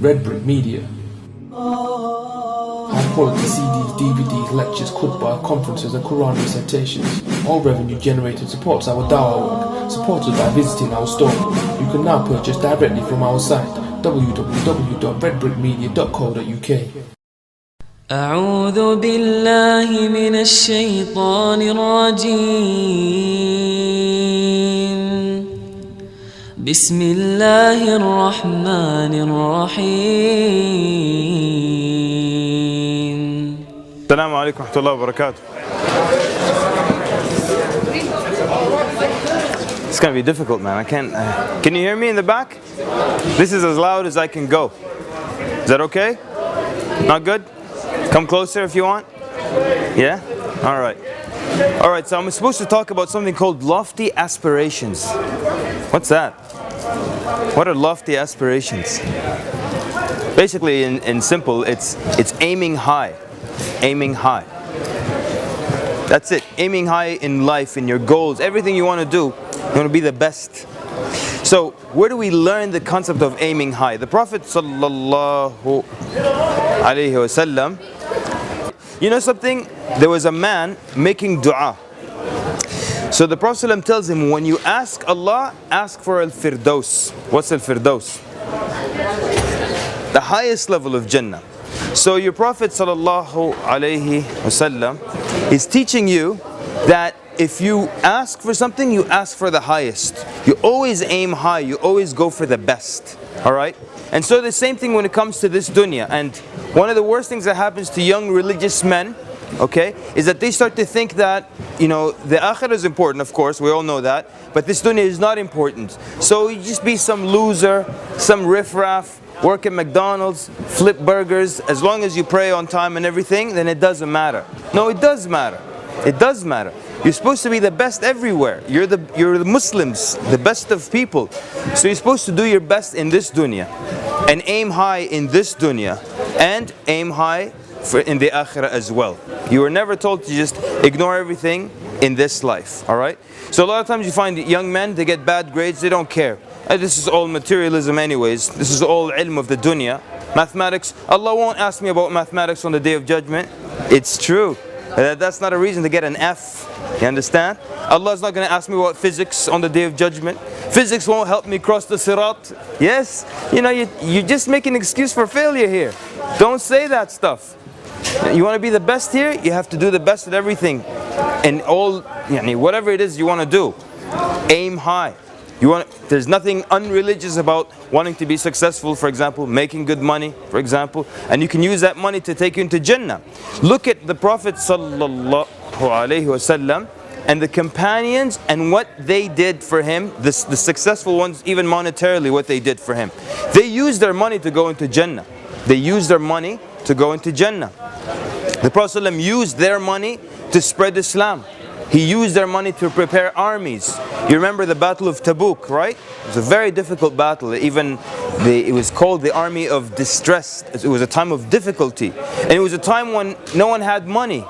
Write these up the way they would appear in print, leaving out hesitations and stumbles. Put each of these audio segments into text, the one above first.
Red Brick Media. High quality CDs, DVDs, lectures, khutbah, conferences and Quran recitations. All revenue generated supports our Dawah work, supported by visiting our store. You can now purchase directly from our site www.redbrickmedia.co.uk. أعوذ بالله من الشيطان الرجيم بسم الله الرحمن الرحيم. السلام عليكم ورحمة الله وبركاته. It's gonna be difficult, man. I can't. Can you hear me in the back? This is as loud as I can go. Is that okay? Not good? Come closer if you want. Yeah? Alright. Alright, so I'm supposed to talk about something called lofty aspirations. What's that? What are lofty aspirations? Basically, in simple, it's aiming high. Aiming high. That's it. Aiming high in life, in your goals, everything you want to do, you want to be the best. So, where do we learn the concept of aiming high? The Prophet sallallahu alaihi wasallam, you know something? There was a man making dua. So the Prophet ﷺ tells him, when you ask Allah, ask for al-firdaus. What's al-firdaus? The highest level of Jannah. So your Prophet ﷺ is teaching you that if you ask for something, you ask for the highest. You always aim high, you always go for the best. Alright? And so the same thing when it comes to this dunya. And one of the worst things that happens to young religious men, okay, is that they start to think that, you know, the akhirah is important, of course, we all know that, but this dunya is not important. So you just be some loser, some riffraff, work at McDonald's, flip burgers, as long as you pray on time and everything, then it doesn't matter. No, it does matter. It does matter. You're supposed to be the best everywhere. You're the Muslims, the best of people. So you're supposed to do your best in this dunya, and aim high in this dunya, and aim high in the akhirah as well. You were never told to just ignore everything in this life. Alright? So a lot of times you find young men, they get bad grades, they don't care. This is all materialism anyways. This is all ilm of the dunya. Mathematics, Allah won't ask me about mathematics on the Day of Judgment. It's true. That's not a reason to get an F. You understand? Allah's not going to ask me about physics on the Day of Judgment. Physics won't help me cross the sirat. Yes? You know, you just make an excuse for failure here. Don't say that stuff. You want to be the best here, you have to do the best at everything. And all, whatever it is you want to do, aim high. There's nothing unreligious about wanting to be successful, for example, making good money, for example, and you can use that money to take you into Jannah. Look at the Prophet sallallahu alaihi wasallam and the companions and what they did for him, the successful ones, even monetarily, what they did for him. They used their money to go into Jannah. They used their money to go into Jannah. The Prophet ﷺ used their money to spread Islam. He used their money to prepare armies. You remember the Battle of Tabuk, right? It was a very difficult battle. It was called the Army of Distress. It was a time of difficulty. And it was a time when no one had money.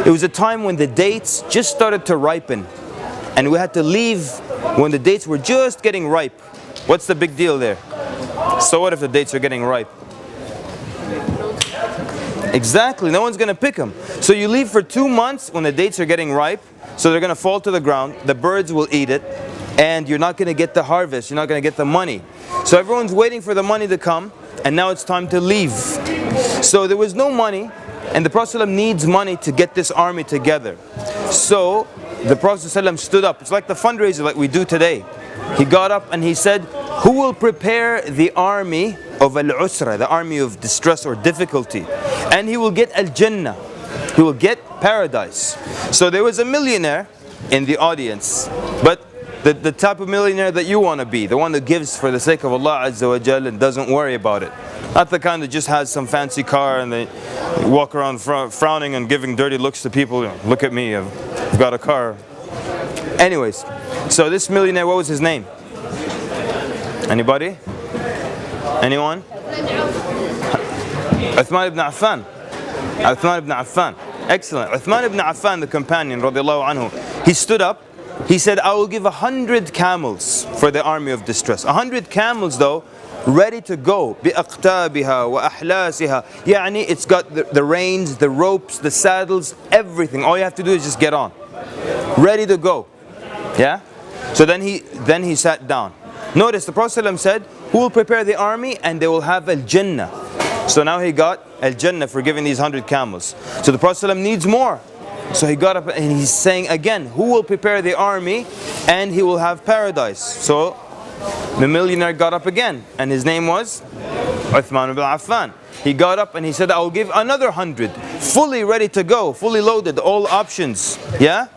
It was a time when the dates just started to ripen. And we had to leave when the dates were just getting ripe. What's the big deal there? So what if the dates are getting ripe? Exactly, no one's going to pick them. So you leave for 2 months when the dates are getting ripe, so they're going to fall to the ground, the birds will eat it, and you're not going to get the harvest, you're not going to get the money. So everyone's waiting for the money to come, and now it's time to leave. So there was no money, and the Prophet ﷺ needs money to get this army together. So the Prophet ﷺ stood up. It's like the fundraiser like we do today. He got up and he said, who will prepare the army of al-usra, the army of distress or difficulty? And he will get al-jannah. He will get paradise. So there was a millionaire in the audience, but the type of millionaire that you want to be, the one that gives for the sake of Allah Azza wa Jal and doesn't worry about it. Not the kind that just has some fancy car and they walk around frowning and giving dirty looks to people. Look at me, I've got a car. Anyways, so this millionaire, what was his name? Anybody? Anyone? Uthman ibn Affan. Uthman ibn Affan. Excellent. Uthman ibn Affan, the companion, radiallahu anhu, he stood up he said, I will give 100 camels for the army of distress. 100 camels though, ready to go. بِأَقْتَابِهَا وَأَحْلَاسِهَا. يعني it's got the reins, the ropes, the saddles, everything. All you have to do is just get on. Ready to go. Yeah? So then he sat down. Notice the Prophet ﷺ said, who will prepare the army? And they will have Al-Jannah. So now he got Al-Jannah for giving these 100 camels. So the Prophet ﷺ needs more. So he got up and he's saying again, who will prepare the army? And he will have paradise. So the millionaire got up again. And his name was Uthman ibn Affan. He got up and he said, I will give another 100. Fully ready to go. Fully loaded. All options. Yeah?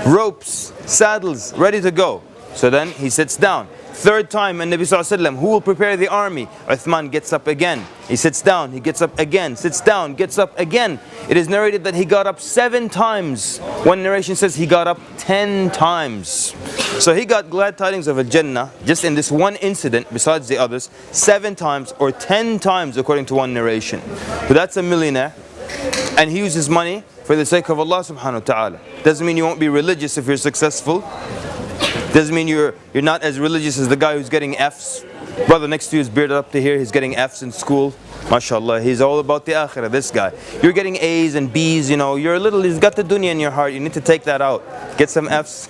Ropes, saddles, ready to go. So then he sits down. Third time, and Nabi Sallallahu Alaihi Wasallam, who will prepare the army? Uthman gets up again. He sits down, he gets up again, sits down, gets up again. It is narrated that he got up 7 times. One narration says he got up 10 times. So he got glad tidings of Al-Jannah, just in this one incident, besides the others, 7 times or 10 times according to one narration. But that's a millionaire, and he uses money for the sake of Allah subhanahu wa ta'ala. Doesn't mean you won't be religious if you're successful. Doesn't mean you're not as religious as the guy who's getting F's. Brother next to you is bearded up to here, he's getting F's in school. MashaAllah, he's all about the akhirah, this guy. You're getting A's and B's, you know, he's got the dunya in your heart, you need to take that out. Get some F's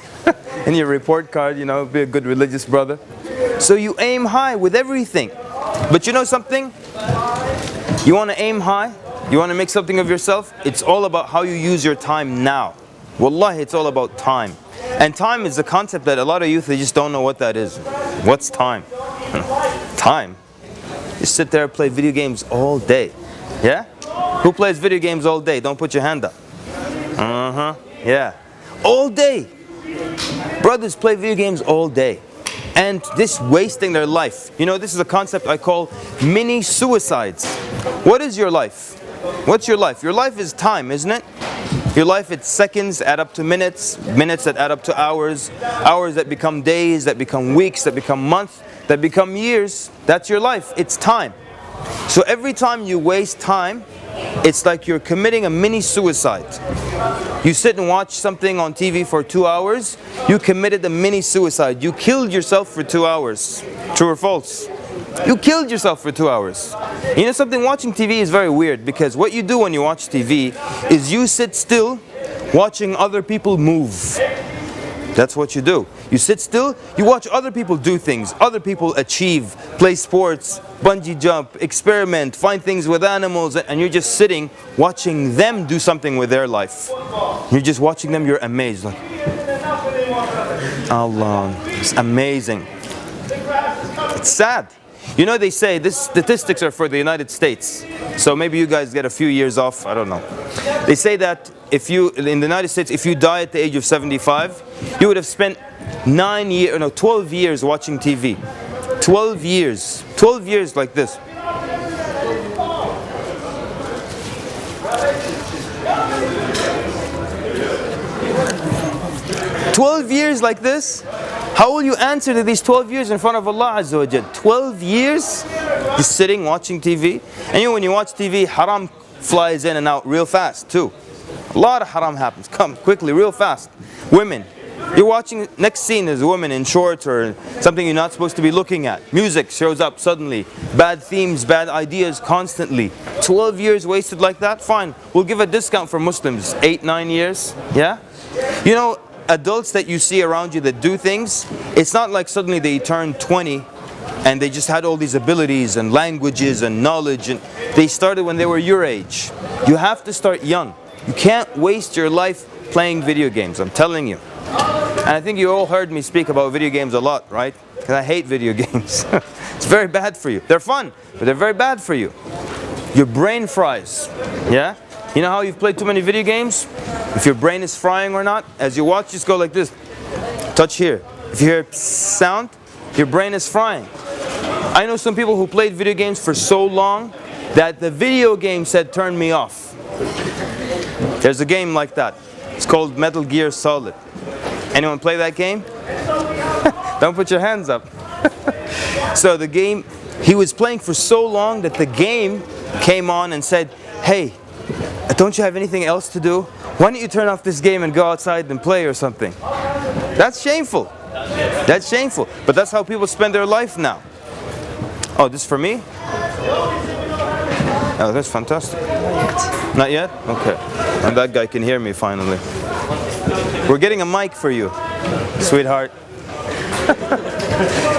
in your report card, you know, be a good religious brother. So you aim high with everything. But you know something? You want to aim high? You want to make something of yourself? It's all about how you use your time now. Wallahi, it's all about time. And time is a concept that a lot of youth, they just don't know what that is. What's time? Time? You sit there and play video games all day. Yeah? Who plays video games all day? Don't put your hand up. Yeah. All day. Brothers play video games all day. And this wasting their life. You know, this is a concept I call mini suicides. What is your life? What's your life? Your life is time, isn't it? Your life, it's seconds add up to minutes, minutes that add up to hours, hours that become days, that become weeks, that become months, that become years. That's your life. It's time. So every time you waste time, it's like you're committing a mini suicide. You sit and watch something on TV for 2 hours, you committed a mini suicide. You killed yourself for 2 hours. True or false? You killed yourself for 2 hours. You know something, watching TV is very weird, because what you do when you watch TV is you sit still watching other people move. That's what you do. You sit still, you watch other people do things, other people achieve, play sports, bungee jump, experiment, find things with animals, and you're just sitting watching them do something with their life. You're just watching them, you're amazed. Like, Allah, it's amazing. It's sad. You know, they say, this statistics are for the United States. So maybe you guys get a few years off, I don't know. They say that in the United States, if you die at the age of 75, you would have spent 12 years watching TV. 12 years. 12 years like this. "12 years like this? How will you answer to these 12 years in front of Allah Azza wa Jal? 12 years just sitting watching TV. And you know, when you watch TV, haram flies in and out real fast too. A lot of haram happens. Come quickly, real fast. Women. You're watching, next scene is a woman in shorts or something you're not supposed to be looking at. Music shows up suddenly. Bad themes, bad ideas constantly. 12 years wasted like that? Fine. We'll give a discount for Muslims. 8, 9 years. Yeah? You know, adults that you see around you that do things, it's not like suddenly they turn 20 and they just had all these abilities and languages and knowledge, and they started when they were your age. You have to start young. You can't waste your life playing video games, I'm telling you. And I think you all heard me speak about video games a lot, right? Because I hate video games. It's very bad for you. They're fun, but they're very bad for you. Your brain fries, yeah? You know how you've played too many video games? If your brain is frying or not, as you watch, just go like this. Touch here. If you hear sound, your brain is frying. I know some people who played video games for so long that the video game said, turn me off. There's a game like that. It's called Metal Gear Solid. Anyone play that game? Don't put your hands up. So the game, he was playing for so long that the game came on and said, hey, don't you have anything else to do? Why don't you turn off this game and go outside and play or something? That's shameful. That's shameful. But that's how people spend their life now. Oh, this is for me? Oh, that's fantastic. Not yet? Okay. And that guy can hear me finally. We're getting a mic for you, sweetheart.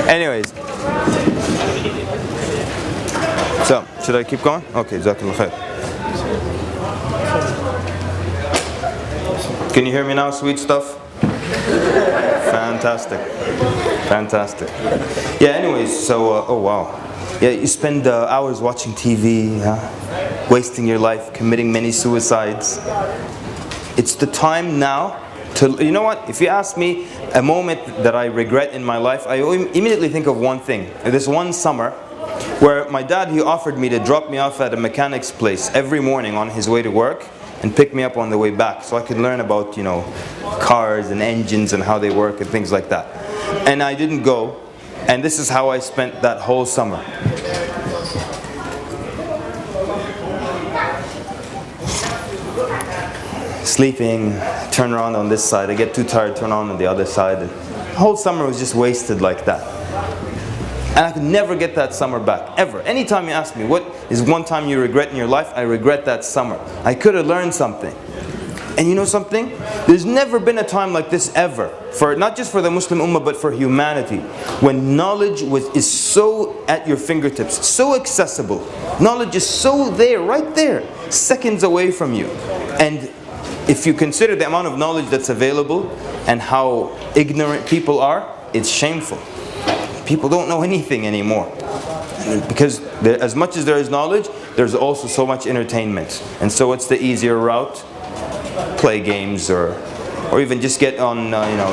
Anyways. So, should I keep going? Okay, Jazakallah khair. Can you hear me now, sweet stuff? Fantastic. Fantastic. Yeah, anyways, so, oh wow. Yeah, you spend hours watching TV, wasting your life, committing many suicides. It's the time now to, you know what, if you ask me a moment that I regret in my life, I immediately think of one thing. This one summer, where my dad, he offered me to drop me off at a mechanic's place every morning on his way to work and pick me up on the way back so I could learn about, you know, cars and engines and how they work and things like that. And I didn't go, and this is how I spent that whole summer. Sleeping, turn around on this side, I get too tired, turn on the other side. The whole summer was just wasted like that. And I could never get that summer back, ever. Anytime you ask me, what is one time you regret in your life? I regret that summer. I could have learned something. And you know something? There's never been a time like this ever, for not just for the Muslim Ummah, but for humanity, when knowledge is so at your fingertips, so accessible. Knowledge is so there, right there, seconds away from you. And if you consider the amount of knowledge that's available and how ignorant people are, it's shameful. People don't know anything anymore. Because as much as there is knowledge, there's also so much entertainment. And so what's the easier route? Play games or even just get on,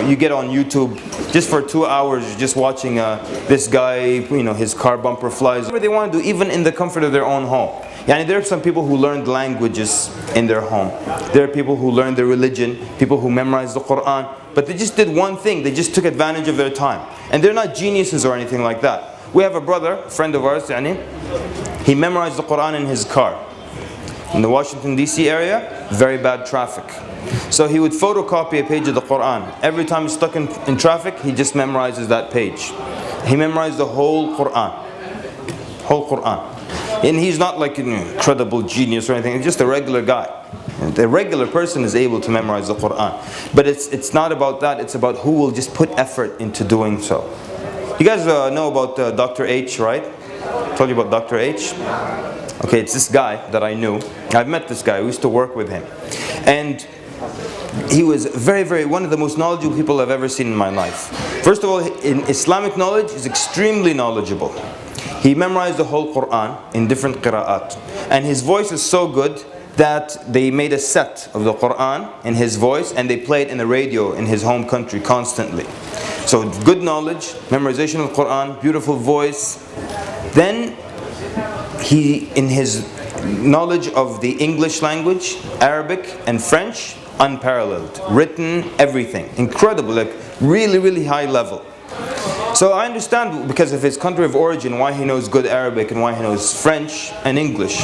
you get on YouTube just for 2 hours, just watching this guy, his car bumper flies. Whatever they want to do, even in the comfort of their own home. There are some people who learned languages in their home. There are people who learned their religion, people who memorized the Quran, but they just did one thing, they just took advantage of their time. And they're not geniuses or anything like that. We have a brother, a friend of ours, he memorized the Quran in his car. In the Washington DC area, very bad traffic. So he would photocopy a page of the Quran. Every time he's stuck in traffic, he just memorizes that page. He memorized the whole Quran. Whole Quran. And he's not like an incredible genius or anything, he's just a regular guy. The regular person is able to memorize the Quran. But it's not about that, it's about who will just put effort into doing so. You guys know about Dr. H, right? I told you about Dr. H? Okay, it's this guy that I knew. I've met this guy, we used to work with him. And he was one of the most knowledgeable people I've ever seen in my life. First of all, in Islamic knowledge, he's extremely knowledgeable. He memorized the whole Quran in different qira'at. And his voice is so good that they made a set of the Quran in his voice and they played in the radio in his home country constantly. So good knowledge, memorization of the Quran, beautiful voice. Then he, in his knowledge of the English language, Arabic and French, unparalleled. Written, everything. Incredible, like really, really high level. So I understand because of his country of origin why he knows good Arabic and why he knows French and English.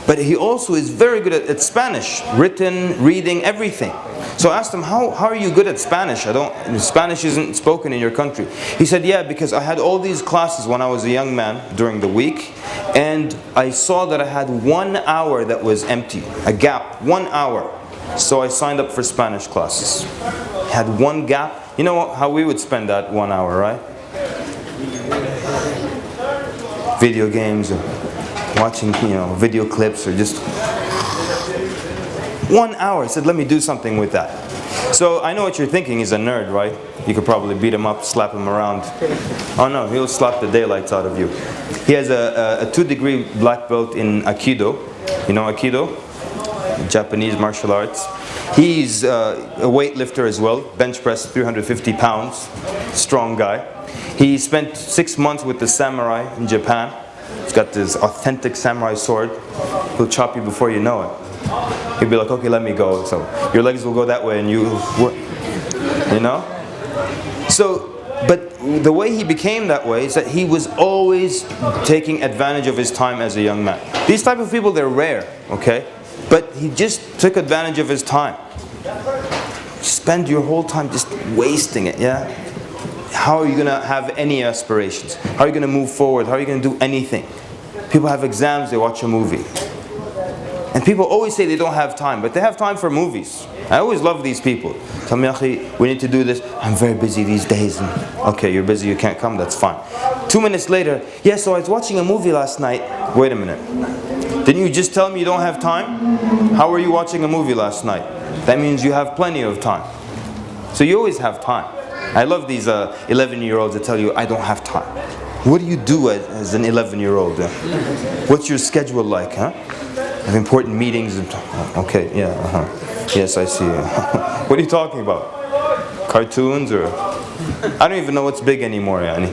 But he also is very good at Spanish, written, reading, everything. So I asked him, how are you good at Spanish? Spanish isn't spoken in your country. He said, yeah, because I had all these classes when I was a young man during the week, and I saw that I had 1 hour that was empty, a gap, 1 hour. So I signed up for Spanish classes. Had one gap. You know how we would spend that 1 hour, right? Video games, or watching, video clips, or just 1 hour. I said, let me do something with that. So I know what you're thinking. He's a nerd, right? You could probably beat him up, slap him around. Oh no, he'll slap the daylights out of you. He has a 2-degree black belt in Aikido. You know Aikido? Japanese martial arts. He's a weightlifter as well. Bench press 350 pounds. Strong guy. He spent 6 months with the samurai in Japan. He's got this authentic samurai sword. He'll chop you before you know it. He'll be like, okay, let me go. So your legs will go that way and So, but the way he became that way is that he was always taking advantage of his time as a young man. These type of people, they're rare, okay? But he just took advantage of his time. spend your whole time just wasting it, yeah? How are you going to have any aspirations? How are you going to move forward? How are you going to do anything? People have exams, they watch a movie. And people always say they don't have time, but they have time for movies. I always love these people. Tell me, Akhi, we need to do this. I'm very busy these days. And, okay, you're busy, you can't come, that's fine. 2 minutes later, yeah, so I was watching a movie last night. Wait a minute. Didn't you just tell me you don't have time? How were you watching a movie last night? That means you have plenty of time. So you always have time. I love these 11-year-olds that tell you, I don't have time. What do you do as an 11-year-old? What's your schedule like, huh? Have important meetings. Okay, yeah, yes, I see. What are you talking about? Cartoons or? I don't even know what's big anymore, yani.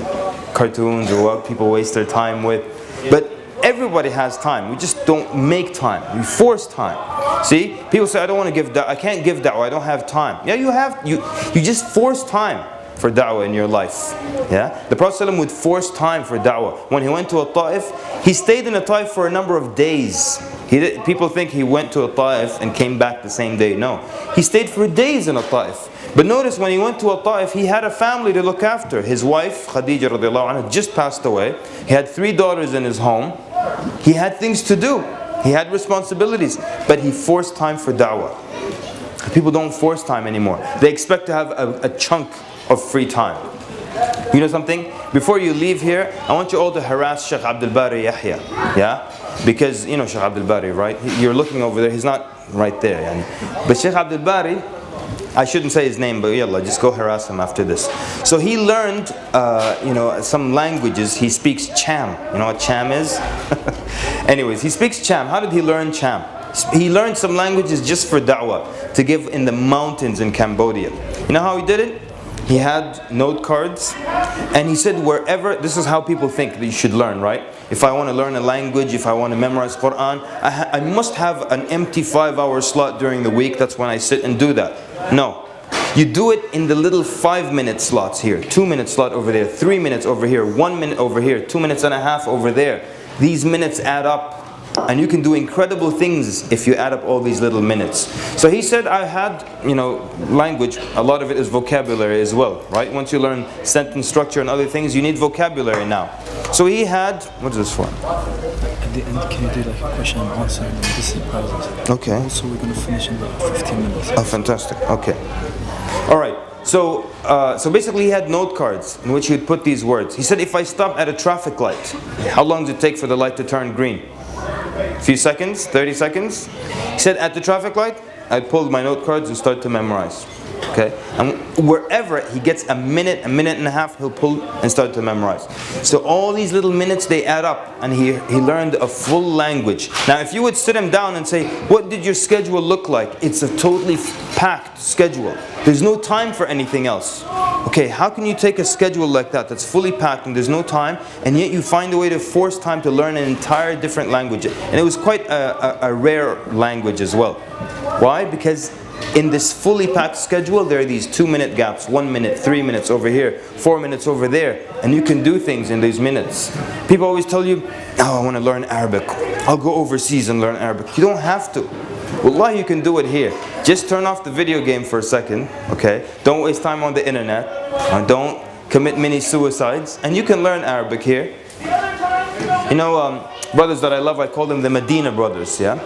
Cartoons or what people waste their time with. But everybody has time. We just don't make time. We force time. See? People say, I don't want to give da'wah. I can't give da'wah. I don't have time. Yeah, you have. You just force time for da'wah in your life. Yeah? The Prophet ﷺ would force time for da'wah. When he went to a Ta'if, he stayed in a Ta'if for a number of days. People think he went to a Ta'if and came back the same day. No. He stayed for days in a Ta'if. But notice when he went to a Ta'if, he had a family to look after. His wife, Khadija radiallahu anha, just passed away. He had 3 daughters in his home. He had things to do. He had responsibilities. But he forced time for da'wah. People don't force time anymore. They expect to have a chunk of free time. You know something? Before you leave here, I want you all to harass Sheikh Abdul Bari Yahya. Yeah? Because, you know Sheikh Abdul Bari, right? You're looking over there, he's not right there. Yani. But Sheikh Abdul Bari, I shouldn't say his name, but yallah, just go harass him after this. So he learned, some languages. He speaks Cham. You know what Cham is? Anyways, he speaks Cham. How did he learn Cham? He learned some languages just for da'wah, to give in the mountains in Cambodia. You know how he did it? He had note cards, and he said wherever, this is how people think that you should learn, right? If I want to learn a language, if I want to memorize Quran, I must have an empty 5-hour slot during the week. That's when I sit and do that. No. You do it in the little 5-minute slots here, 2-minute slot over there, 3 minutes over here, 1 minute over here, 2 minutes and a half over there. These minutes add up. And you can do incredible things if you add up all these little minutes. So he said, I had, language, a lot of it is vocabulary as well, right? Once you learn sentence structure and other things, you need vocabulary now. So he had, what is this for? At the end, can you do like a question and answer and this is prizes? Okay. Also, we're going to finish in about 15 minutes. Oh, fantastic. Okay. All right. So basically he had note cards in which he would put these words. He said, if I stop at a traffic light, how long does it take for the light to turn green? A few seconds, 30 seconds. He said at the traffic light, I'd pull my note cards and start to memorize. Okay? And wherever he gets a minute and a half, he'll pull and start to memorize. So all these little minutes, they add up, and he learned a full language. Now if you would sit him down and say, what did your schedule look like? It's a totally packed schedule. There's no time for anything else. Okay, how can you take a schedule like that that's fully packed and there's no time, and yet you find a way to force time to learn an entire different language? And it was quite a rare language as well. Why? Because in this fully packed schedule, there are these 2-minute gaps, 1 minute, 3 minutes over here, 4 minutes over there, and you can do things in these minutes. People always tell you, oh, I want to learn Arabic. I'll go overseas and learn Arabic. You don't have to. Wallahi, you can do it here. Just turn off the video game for a second, okay? Don't waste time on the internet. Don't commit many suicides. And you can learn Arabic here. You know, brothers that I love, I call them the Medina brothers, yeah?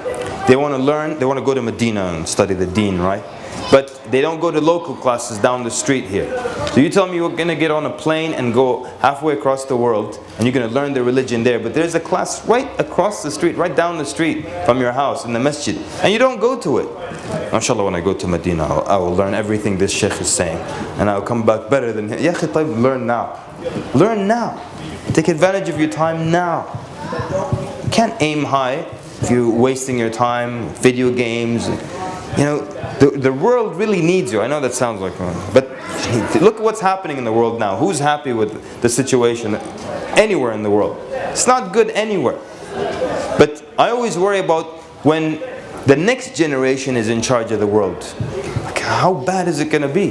They want to learn, they want to go to Medina and study the deen, right? But they don't go to local classes down the street here. So you tell me you're going to get on a plane and go halfway across the world and you're going to learn the religion there, but there's a class right across the street, right down the street from your house in the masjid, and you don't go to it. Inshallah, when I go to Medina, I will learn everything this sheikh is saying, and I'll come back better than him. Ya akhi, tayyib, learn now. Learn now. Take advantage of your time now. You can't aim high if you're wasting your time, video games. You know, the world really needs you. I know that sounds like, but look at what's happening in the world now. Who's happy with the situation anywhere in the world? It's not good anywhere. But I always worry about when the next generation is in charge of the world. Like, how bad is it going to be?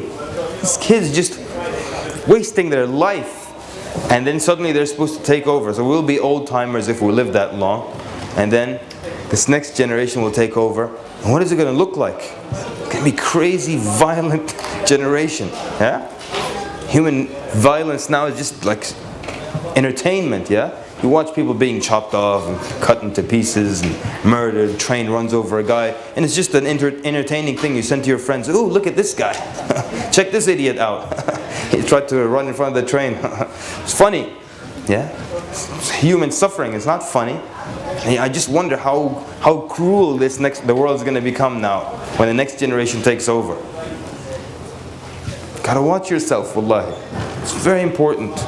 These kids just wasting their life. And then suddenly they're supposed to take over. So we'll be old timers if we live that long. And then this next generation will take over. And what is it going to look like? going to be crazy, violent generation. Yeah? Human violence now is just like entertainment, yeah? You watch people being chopped off and cut into pieces and murdered, train runs over a guy, and it's just an entertaining thing you send to your friends. Oh, look at this guy. Check this idiot out. He tried to run in front of the train. It's funny, yeah? It's human suffering, it's not funny. And I just wonder how cruel the world is going to become now when the next generation takes over. Gotta watch yourself, wallahi. It's very important.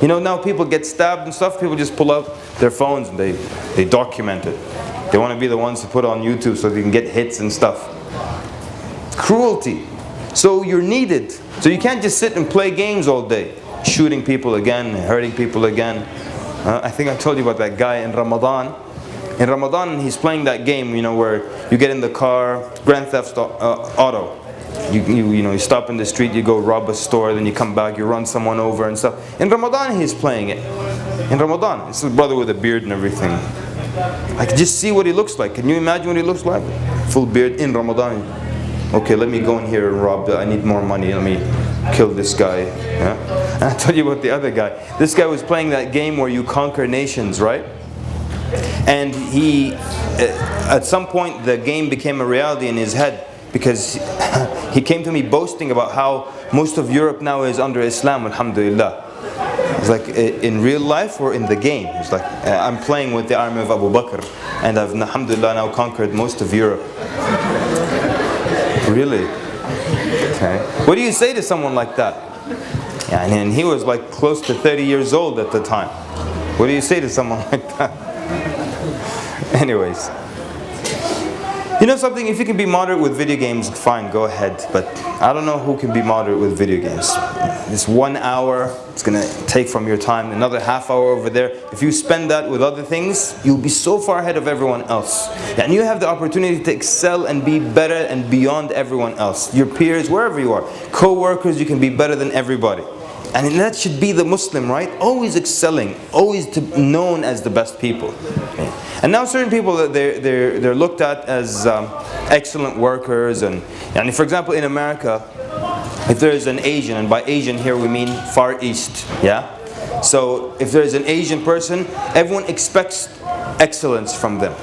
You know, now people get stabbed and stuff, people just pull out their phones and they document it. They want to be the ones to put on YouTube so they can get hits and stuff. Cruelty. So you're needed. So you can't just sit and play games all day, shooting people again, hurting people again. I think I told you about that guy in Ramadan. In Ramadan, he's playing that game, you know, where you get in the car, Grand Theft Auto. You stop in the street, you go rob a store, then you come back, you run someone over and stuff. In Ramadan, he's playing it. In Ramadan, it's a brother with a beard and everything. I can just see what he looks like. Can you imagine what he looks like? Full beard in Ramadan. Okay, let me go in here and rob. I need more money. Let me kill this guy. Yeah? And I told you about the other guy. This guy was playing that game where you conquer nations, right? And he, at some point, the game became a reality in his head. Because he came to me boasting about how most of Europe now is under Islam, alhamdulillah. It's like, in real life or in the game? It's like, I'm playing with the army of Abu Bakr, and I've, alhamdulillah, now conquered most of Europe. Really? Okay. What do you say to someone like that? Yeah, and he was like close to 30 years old at the time. What do you say to someone like that? Anyways. You know something, if you can be moderate with video games, fine, go ahead. But I don't know who can be moderate with video games. It's 1 hour, it's going to take from your time, another half hour over there. If you spend that with other things, you'll be so far ahead of everyone else. And you have the opportunity to excel and be better and beyond everyone else. Your peers, wherever you are. Co-workers, you can be better than everybody. And that should be the Muslim, right? Always excelling, always known as the best people. And now certain people, they're looked at as excellent workers. And for example, in America, if there is an Asian, and by Asian here we mean Far East, yeah? So if there is an Asian person, everyone expects excellence from them.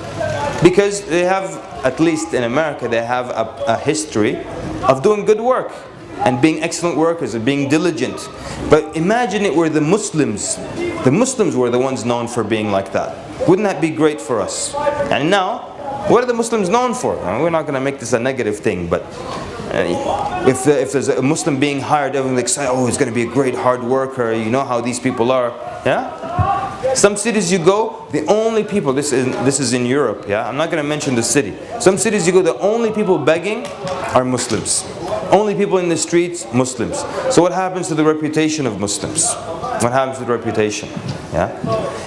Because they have, at least in America, they have a history of doing good work. And being excellent workers and being diligent. But imagine it were the Muslims. The Muslims were the ones known for being like that. Wouldn't that be great for us? And now, what are the Muslims known for? We're not going to make this a negative thing, but if there's a Muslim being hired, everyone's excited, oh, he's going to be a great hard worker, you know how these people are. Yeah? Some cities you go, the only people, this is in Europe, yeah? I'm not going to mention the city. Some cities you go, the only people begging are Muslims. Only people in the streets, Muslims. So what happens to the reputation of Muslims? What happens to the reputation? Yeah?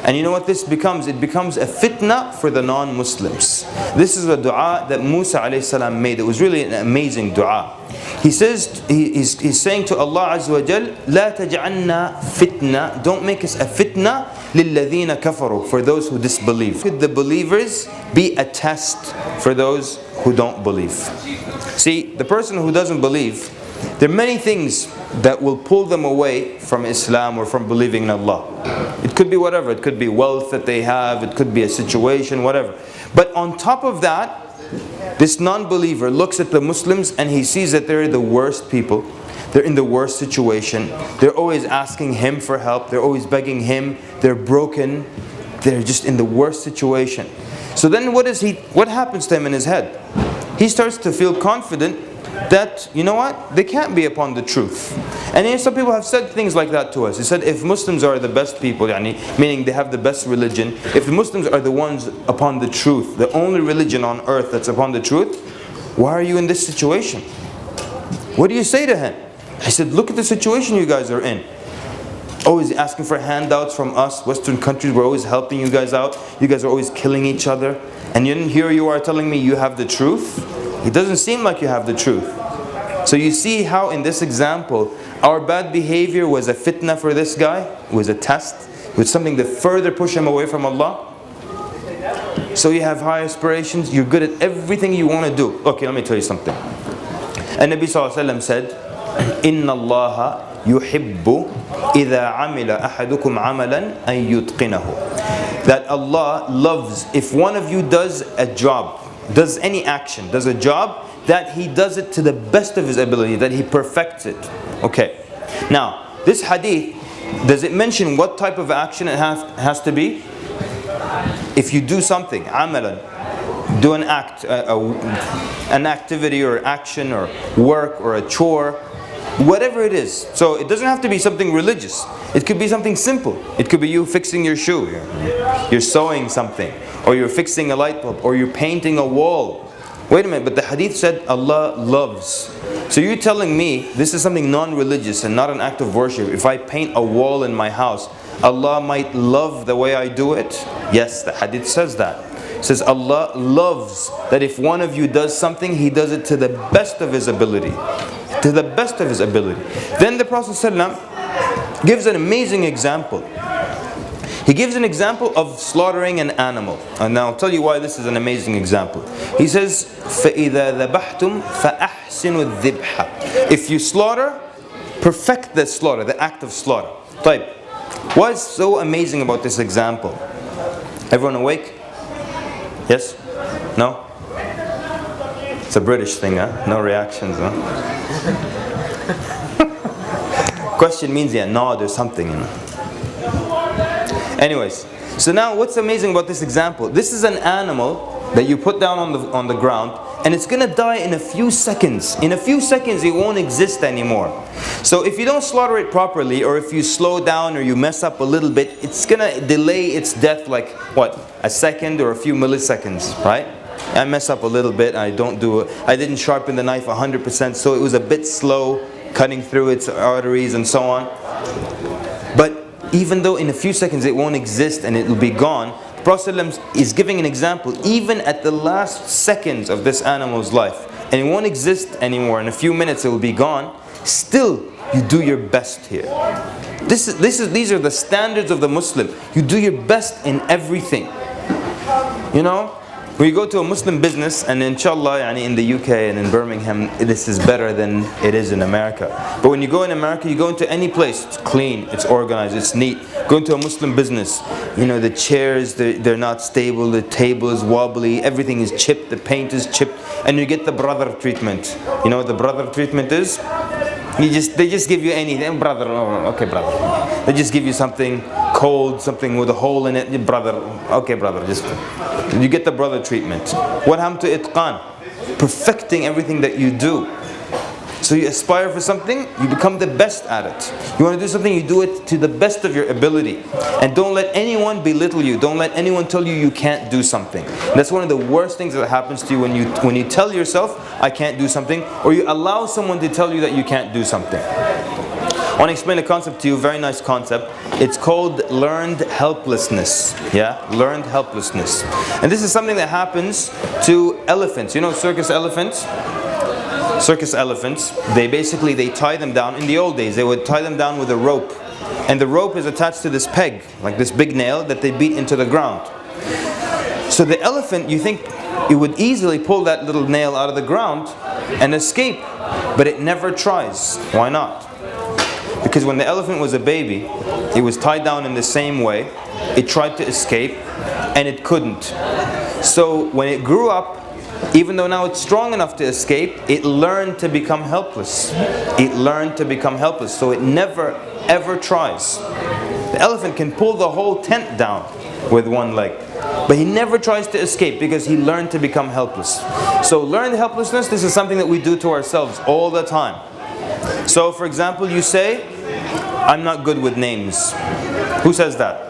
And you know what this becomes? It becomes a fitna for the non-Muslims. This is a dua that Musa a.s. made. It was really an amazing dua. He says, he's saying to Allah Azza wa Jal, لا تجعلنا فتنة. Don't make us a fitna للذين كفروا, for those who disbelieve. Could the believers be a test for those who don't believe? See, the person who doesn't believe, there are many things that will pull them away from Islam or from believing in Allah. It could be whatever. It could be wealth that they have. It could be a situation, whatever. But on top of that, this non-believer looks at the Muslims and he sees that they're the worst people. They're in the worst situation. They're always asking him for help. They're always begging him. They're broken. They're just in the worst situation. So then what happens to him in his head? He starts to feel confident that, you know what, they can't be upon the truth. And some people have said things like that to us. They said, if Muslims are the best people, meaning they have the best religion, if the Muslims are the ones upon the truth, the only religion on earth that's upon the truth, why are you in this situation? What do you say to him? I said, look at the situation you guys are in. Always asking for handouts from us, Western countries, we're always helping you guys out. You guys are always killing each other. And here you are telling me you have the truth? It doesn't seem like you have the truth. So you see how in this example, our bad behavior was a fitna for this guy, was a test, was something to further push him away from Allah. So you have high aspirations, you're good at everything you want to do. Okay, let me tell you something. And Nabi sallallahu alayhi wa sallam said, إِنَّ اللَّهَ يُحِبُّ إِذَا عَمِلَ أَحَدُكُمْ عَمَلًا أَن يُتْقِنَهُ. That Allah loves if one of you does a job, does any action, does a job, that he does it to the best of his ability, that he perfects it. Okay. Now, this hadith, does it mention what type of action it has to be? If you do something, amalan, do an act, an activity or action or work or a chore, whatever it is. So it doesn't have to be something religious. It could be something simple. It could be you fixing your shoe, you're sewing something, or you're fixing a light bulb, or you're painting a wall. Wait a minute, but the hadith said Allah loves. So you're telling me this is something non-religious and not an act of worship. If I paint a wall in my house, Allah might love the way I do it? Yes, the hadith says that. It says Allah loves that if one of you does something, he does it to the best of his ability. To the best of his ability. Then the Prophet ﷺ gives an amazing example. He gives an example of slaughtering an animal. And now I'll tell you why this is an amazing example. He says, فَإِذَا ذَبَحْتُمْ فَأَحْسِنُوا الذِّبْحَ. If you slaughter, perfect the slaughter, the act of slaughter. Type. What is so amazing about this example? Everyone awake? Yes? No? It's a British thing, huh? No reactions, huh? Question means nod or something, Anyways, so now what's amazing about this example? This is an animal that you put down on the ground, and it's going to die in a few seconds. In a few seconds it won't exist anymore. So if you don't slaughter it properly, or if you slow down or you mess up a little bit, it's going to delay its death like, what, a second or a few milliseconds, right? I mess up a little bit, I didn't sharpen the knife 100%, so it was a bit slow cutting through its arteries and so on. But even though in a few seconds it won't exist and it will be gone, the Prophet ﷺ is giving an example, even at the last seconds of this animal's life, and it won't exist anymore, in a few minutes it will be gone, still you do your best here. These are the standards of the Muslim. You do your best in everything. You know, when you go to a Muslim business, and inshallah in the UK and in Birmingham, this is better than it is in America. But when you go in America, you go into any place, it's clean, it's organized, it's neat. Go into a Muslim business, the chairs, they're not stable, the table is wobbly, everything is chipped, the paint is chipped, and you get the brother treatment. You know what the brother treatment is? They just give you anything, brother, okay brother. They just give you something cold, something with a hole in it, brother, okay brother, you get the brother treatment. What happened to itqan? Perfecting everything that you do. So you aspire for something, you become the best at it. You want to do something, you do it to the best of your ability. And don't let anyone belittle you. Don't let anyone tell you can't do something. That's one of the worst things that happens to you when you tell yourself, I can't do something, or you allow someone to tell you that you can't do something. I want to explain a concept to you, very nice concept. It's called learned helplessness. Yeah, learned helplessness. And this is something that happens to elephants. You know circus elephants? Circus elephants, they tie them down. In the old days, they would tie them down with a rope. And the rope is attached to this peg, like this big nail that they beat into the ground. So the elephant, you think it would easily pull that little nail out of the ground and escape, but it never tries. Why not? Because when the elephant was a baby, it was tied down in the same way. It tried to escape, and it couldn't. So when it grew up, even though now it's strong enough to escape, it learned to become helpless. It learned to become helpless, so it never ever tries. The elephant can pull the whole tent down with one leg, but he never tries to escape because he learned to become helpless. So learned helplessness, this is something that we do to ourselves all the time. So for example, you say, I'm not good with names. Who says that?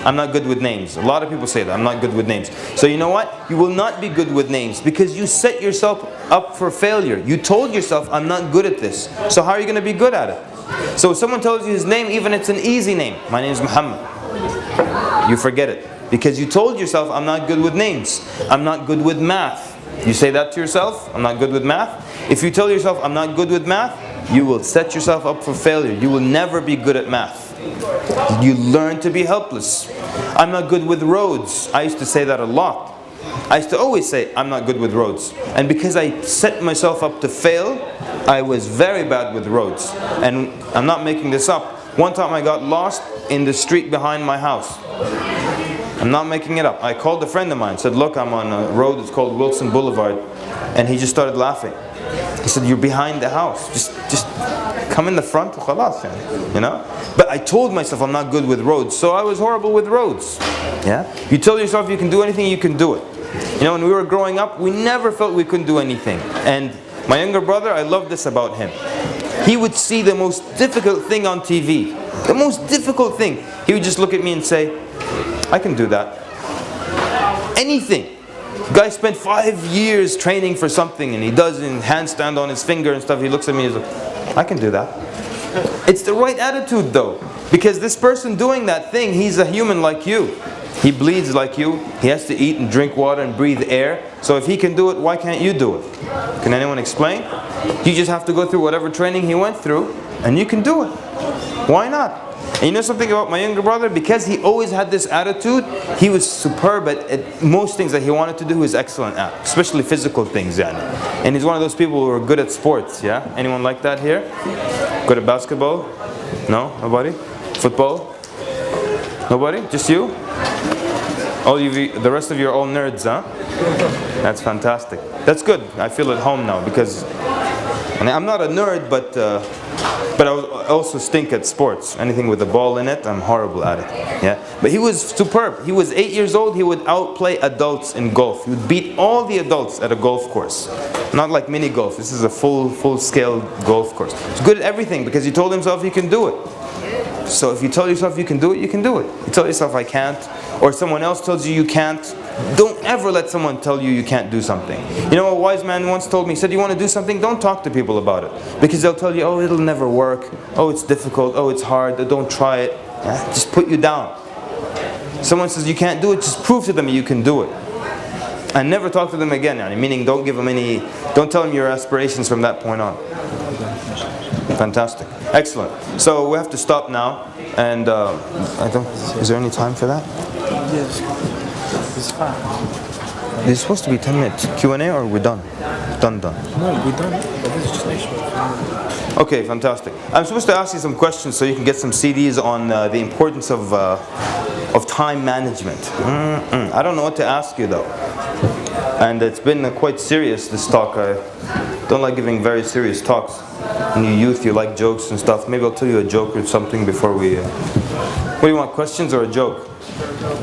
I'm not good with names. A lot of people say that, I'm not good with names. So you know what? You will not be good with names because you set yourself up for failure. You told yourself, I'm not good at this. So how are you going to be good at it? So if someone tells you his name, even if it's an easy name, my name is Muhammad, you forget it. Because you told yourself, I'm not good with names. I'm not good with math. You say that to yourself, I'm not good with math. If you tell yourself, I'm not good with math, you will set yourself up for failure. You will never be good at math. You learn to be helpless. I'm not good with roads. I used to say that a lot. I used to always say, I'm not good with roads. And because I set myself up to fail, I was very bad with roads. And I'm not making this up. One time I got lost in the street behind my house. I'm not making it up. I called a friend of mine, said, look, I'm on a road, it's called Wilson Boulevard. And he just started laughing. He said, you're behind the house. Just come in the front, khalas, you know? But I told myself I'm not good with roads, so I was horrible with roads. Yeah? You tell yourself you can do anything, you can do it. You know, when we were growing up, we never felt we couldn't do anything. And my younger brother, I love this about him. He would see the most difficult thing on TV. The most difficult thing. He would just look at me and say, I can do that. Anything. Guy spent 5 years training for something and he does a handstand on his finger and stuff. He looks at me and he's like, I can do that. It's the right attitude though. Because this person doing that thing, he's a human like you. He bleeds like you. He has to eat and drink water and breathe air. So if he can do it, why can't you do it? Can anyone explain? You just have to go through whatever training he went through and you can do it. Why not? And you know something about my younger brother? Because he always had this attitude, he was superb at most things that he wanted to do, he was excellent at. Especially physical things, yani. And he's one of those people who are good at sports, yeah? Anyone like that here? Good at basketball? No? Nobody? Football? Nobody? Just you? All you, the rest of you are all nerds, huh? That's fantastic. That's good. I feel at home now because I'm not a nerd, but I also stink at sports. Anything with a ball in it, I'm horrible at it. Yeah, but he was superb. He was 8 years old. He would outplay adults in golf. He would beat all the adults at a golf course. Not like mini golf. This is a full-scale golf course. He's good at everything because he told himself he can do it. So if you tell yourself you can do it, you can do it. You tell yourself I can't, or someone else tells you you can't, don't ever let someone tell you you can't do something. You know, a wise man once told me, he said, you want to do something, don't talk to people about it. Because they'll tell you, oh, it'll never work, oh, it's difficult, oh, it's hard, don't try it. Just put you down. Someone says you can't do it, just prove to them you can do it. And never talk to them again, meaning don't give them don't tell them your aspirations from that point on. Fantastic. Excellent. So we have to stop now. And is there any time for that? Yes. It's fine. It's supposed to be 10 minutes. Q&A or we're done? Done. No, we're done. But this is just extra. Okay, fantastic. I'm supposed to ask you some questions so you can get some CDs on the importance of time management. I don't know what to ask you though. And it's been quite serious, this talk. I don't like giving very serious talks. In your youth, you like jokes and stuff. Maybe I'll tell you a joke or something before we... What do you want, questions or a joke?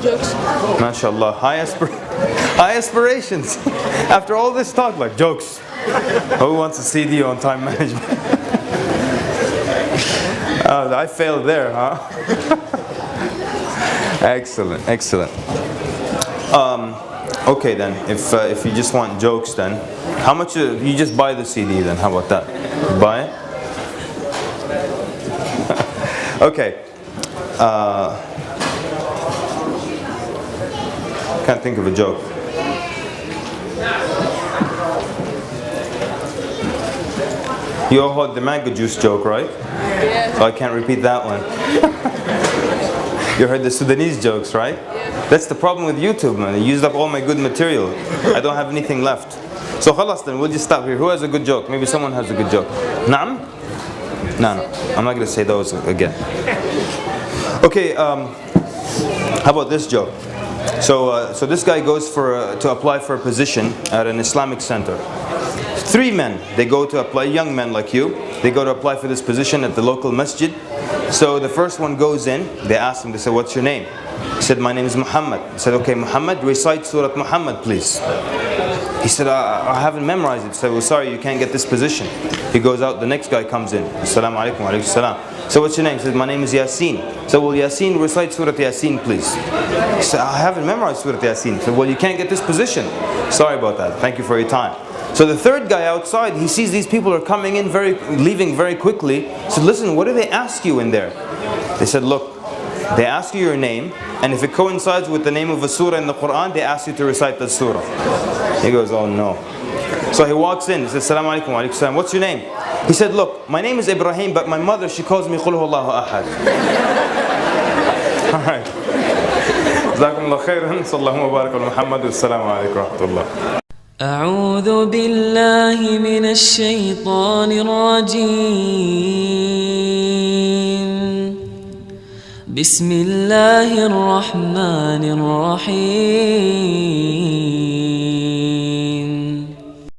Jokes. MashaAllah. High aspirations. After all this talk, like jokes. Who wants a CD on time management? I failed there, huh? Excellent. Okay then, if you just want jokes then, how much, you just buy the CD then, how about that? Buy it? Okay. Can't think of a joke. You all heard the mango juice joke, right? Yeah. So I can't repeat that one. You heard the Sudanese jokes, right? Yeah. That's the problem with YouTube, man. They used up all my good material. I don't have anything left. So khalas then, we'll just stop here. Who has a good joke? Maybe someone has a good joke. Naam? No. I'm not going to say those again. Okay, how about this joke? So this guy goes to apply for a position at an Islamic center. 3 men, they go to apply, young men like you, they go to apply for this position at the local masjid. So the first one goes in, they ask him, they say, what's your name? He said, my name is Muhammad. He said, okay, Muhammad, recite Surah Muhammad, please. He said, I haven't memorized it. He said, well, sorry, you can't get this position. He goes out, the next guy comes in. Assalamu alaikum, wa alaikum salam. So what's your name? He said, my name is Yasin. He said, well, Yasin, recite Surah Yasin, please. He said, I haven't memorized Surah Yasin. He said, well, you can't get this position. Sorry about that. Thank you for your time. So the third guy outside, he sees these people are coming in, leaving very quickly. He said, listen, what do they ask you in there? They said, look, they ask you your name, and if it coincides with the name of a surah in the Quran, they ask you to recite the surah. He goes, oh no. So he walks in, he says, Assalamu alaikum wa alaikum salam. What's your name? He said, look, my name is Ibrahim, but my mother, she calls me Qul Huwallahu Ahad. Alright. جزاكم الله خيرا. صلى الله وبارك على محمد والسلام عليكم ورحمة الله. أعوذ بالله من الشيطان الرجيم. بسم الله الرحمن الرحيم.